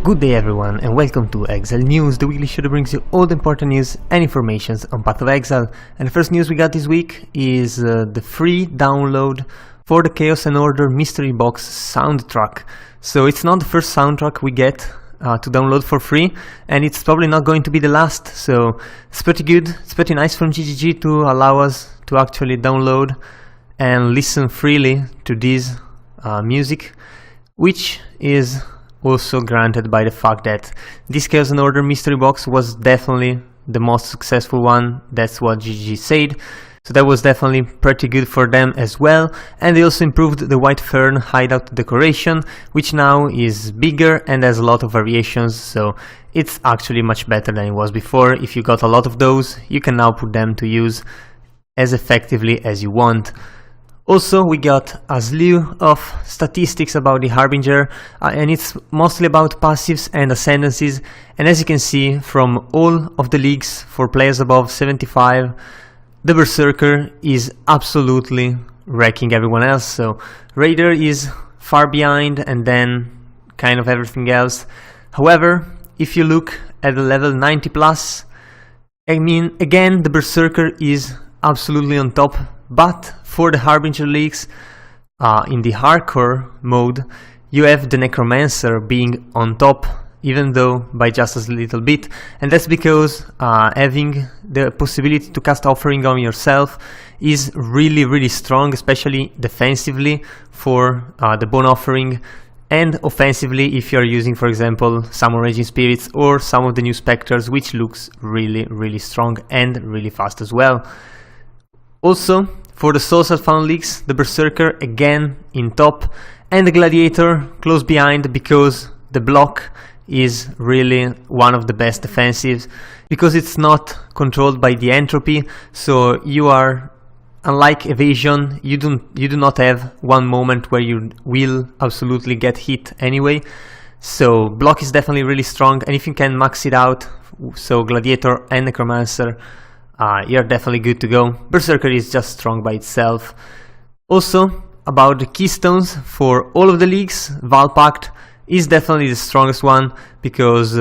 Good day everyone and welcome to Exile News, the weekly show that brings you all the important news and informations on Path of Exile. And the first news we got this week is the free download for the Chaos and Order Mystery Box soundtrack. So it's not the first soundtrack we get to download for free, and it's probably not going to be the last, so it's pretty good. It's pretty nice from GGG to allow us to actually download and listen freely to this music, which is also granted by the fact that this Chaos and Order mystery box was definitely the most successful one. That's what GG said, so that was definitely pretty good for them as well. And they also improved the White Fern hideout decoration, which now is bigger and has a lot of variations, so it's actually much better than it was before. If you got a lot of those, you can now put them to use as effectively as you want. Also, we got a slew of statistics about the Harbinger, and it's mostly about passives and ascendancies. And as you can see from all of the leagues for players above 75, the Berserker is absolutely wrecking everyone else. So Raider is far behind, and then kind of everything else. However, if you look at the level 90 plus, I mean, again, the Berserker is absolutely on top. But for the Harbinger leagues, in the hardcore mode, you have the Necromancer being on top, even though by just a little bit. And that's because having the possibility to cast Offering on yourself is really strong, especially defensively for the Bone Offering, and offensively if you are using, for example, Summon Raging Spirits or some of the new Spectres, which looks really strong and really fast as well. Also, for the Social Found leagues, the Berserker again in top, and the Gladiator close behind, because the block is really one of the best defensives, because it's not controlled by the entropy. So you are, unlike evasion, you do not have one moment where you will absolutely get hit anyway. So block is definitely really strong, and if you can max it out, so Gladiator and Necromancer, you're definitely good to go. Berserker is just strong by itself. Also, about the keystones for all of the leagues, Valpact is definitely the strongest one, because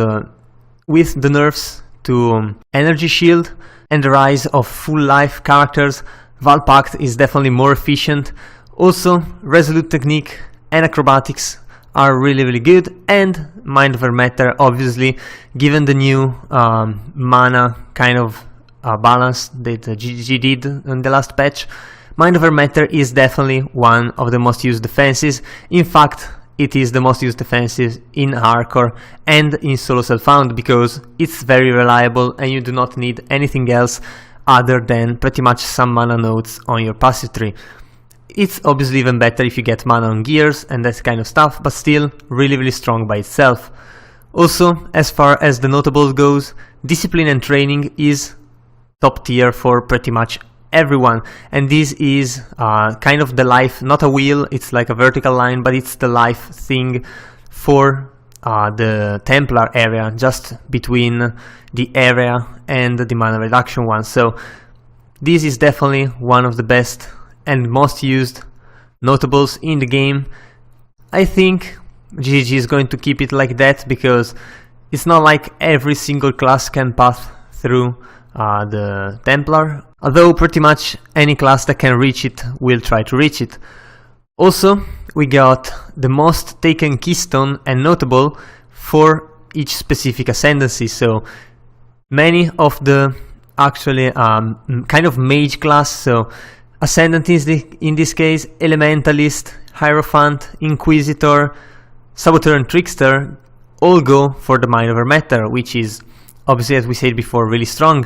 with the nerfs to Energy Shield and the rise of full life characters, Valpact is definitely more efficient. Also, Resolute Technique and Acrobatics are really good, and Mind Over Matter, obviously, given the new mana kind of balance that GG did in the last patch. Mind Over Matter is definitely one of the most used defenses. In fact, it is the most used defensive in hardcore and in solo self-found, because it's very reliable and you do not need anything else other than pretty much some mana nodes on your passive tree. It's obviously even better if you get mana on gears and that kind of stuff, but still really strong by itself. Also, as far as the notables goes, Discipline and Training is top tier for pretty much everyone, and this is kind of the life, not a wheel, it's like a vertical line, but it's the life thing for the Templar area, just between the area and the mana reduction one. So this is definitely one of the best and most used notables in the game. I think GG is going to keep it like that, because it's not like every single class can pass through the Templar, although pretty much any class that can reach it will try to reach it. Also, we got the most taken keystone and notable for each specific ascendancy, so many of the actually kind of mage class, so ascendancies in this case, Elementalist, Hierophant, Inquisitor, Saboteur and Trickster all go for the Mind Over Matter, which is obviously, as we said before, really strong.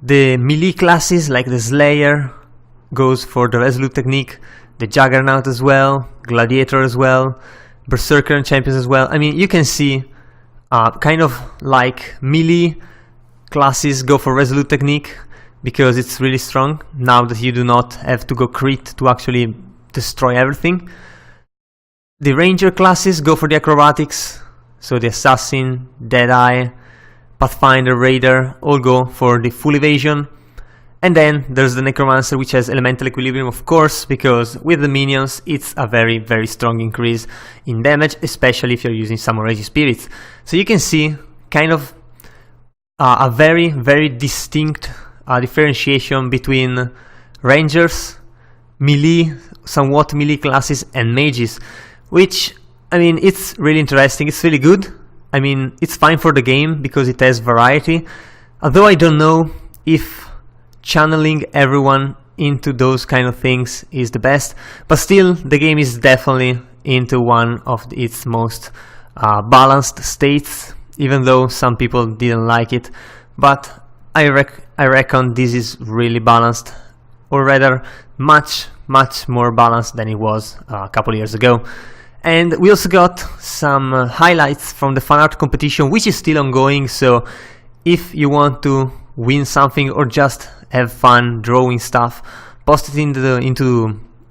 The melee classes like the Slayer goes for the Resolute Technique, the Juggernaut as well, Gladiator as well, Berserker and Champions as well. I mean, you can see kind of like melee classes go for Resolute Technique, because it's really strong now that you do not have to go crit to actually destroy everything. The Ranger classes go for the Acrobatics, so the Assassin, Deadeye, Pathfinder, Raider all go for the full evasion, And then there's the Necromancer, which has Elemental Equilibrium, of course, because with the minions it's a very strong increase in damage, especially if you're using Summon Regi Spirits. So you can see kind of a very distinct differentiation between Rangers, melee, somewhat melee classes, and mages, which, I mean, it's really interesting, it's really good. I mean, it's fine for the game because it has variety, although I don't know if channeling everyone into those kind of things is the best, but still the game is definitely into one of its most balanced states, even though some people didn't like it. But I reckon this is really balanced, or rather much more balanced than it was a couple years ago. And we also got some highlights from the fan art competition, which is still ongoing, so if you want to win something or just have fun drawing stuff, post it into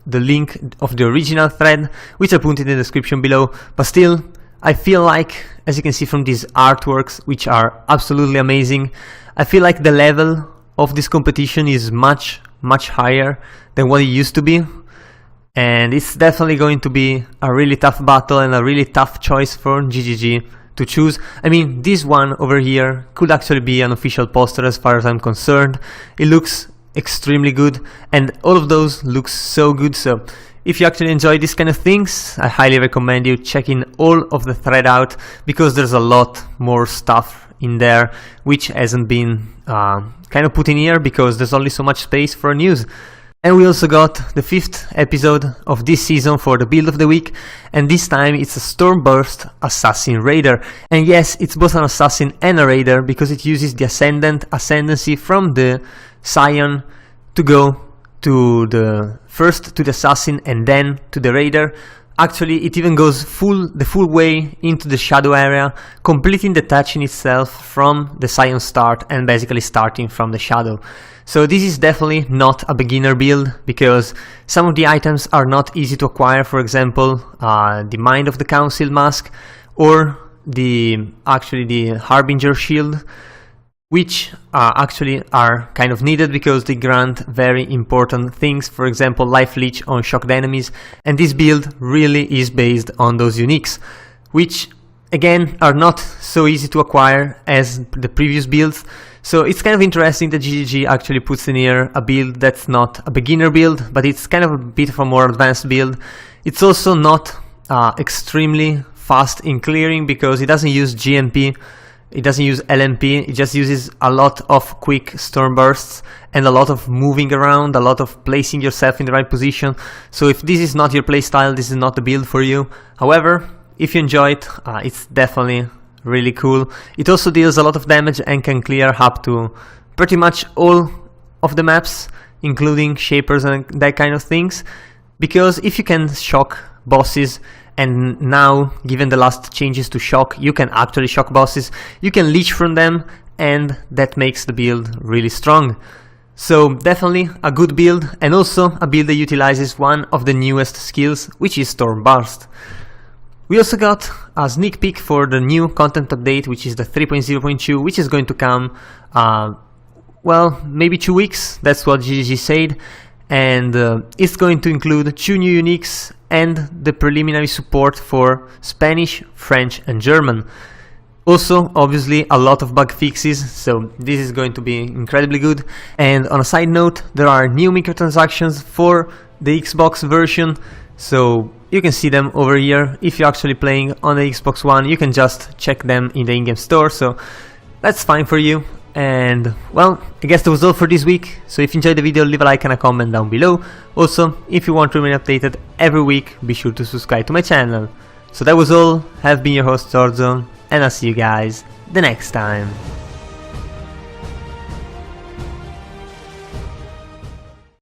the link of the original thread, which I put in the description below. But still, I feel like, as you can see from these artworks, which are absolutely amazing, I feel like the level of this competition is much higher than what it used to be, and it's definitely going to be a really tough battle and a really tough choice for GGG to choose. I mean, this one over here could actually be an official poster as far as I'm concerned. It looks extremely good, and all of those look so good. So if you actually enjoy these kind of things, I highly recommend you checking all of the thread out, because there's a lot more stuff in there which hasn't been kind of put in here because there's only so much space for news. And we also got the 5th episode of this season for the build of the week, and this time it's a Stormburst Assassin Raider. And yes, it's both an Assassin and a Raider, because it uses the Ascendancy from the Scion to go to first to the Assassin and then to the Raider. Actually, it even goes the full way into the Shadow area, completely detaching itself from the Scion start and basically starting from the Shadow. So this is definitely not a beginner build, because some of the items are not easy to acquire. For example, the Mind of the Council mask, or the Harbinger shield, which actually are kind of needed because they grant very important things, for example life leech on shocked enemies, and this build really is based on those uniques, which again are not so easy to acquire as the previous builds. So it's kind of interesting that GGG actually puts in here a build that's not a beginner build, but it's kind of a bit of a more advanced build. It's also not extremely fast in clearing, because it doesn't use GMP, it doesn't use LMP, it just uses a lot of quick storm bursts and a lot of moving around, a lot of placing yourself in the right position. So if this is not your playstyle, this is not the build for you. However, if you enjoy it, it's definitely really cool. It also deals a lot of damage and can clear up to pretty much all of the maps, including shapers and that kind of things, because if you can shock bosses, and now given the last changes to shock, you can actually shock bosses, you can leech from them, and that makes the build really strong. So definitely a good build, and also a build that utilizes one of the newest skills, which is Storm Burst. We also got a sneak peek for the new content update, which is the 3.0.2, which is going to come, well, maybe 2 weeks, that's what GGG said, and it's going to include 2 new uniques and the preliminary support for Spanish, French and German. Also, obviously, a lot of bug fixes, so this is going to be incredibly good. And on a side note, there are new microtransactions for the Xbox version, so you can see them over here. If you're actually playing on the Xbox One, you can just check them in the in-game store, so that's fine for you. And well, I guess that was all for this week, so if you enjoyed the video, leave a like and a comment down below. Also, if you want to remain updated every week, be sure to subscribe to my channel. So that was all, I've been your host Zorzo, and I'll see you guys the next time.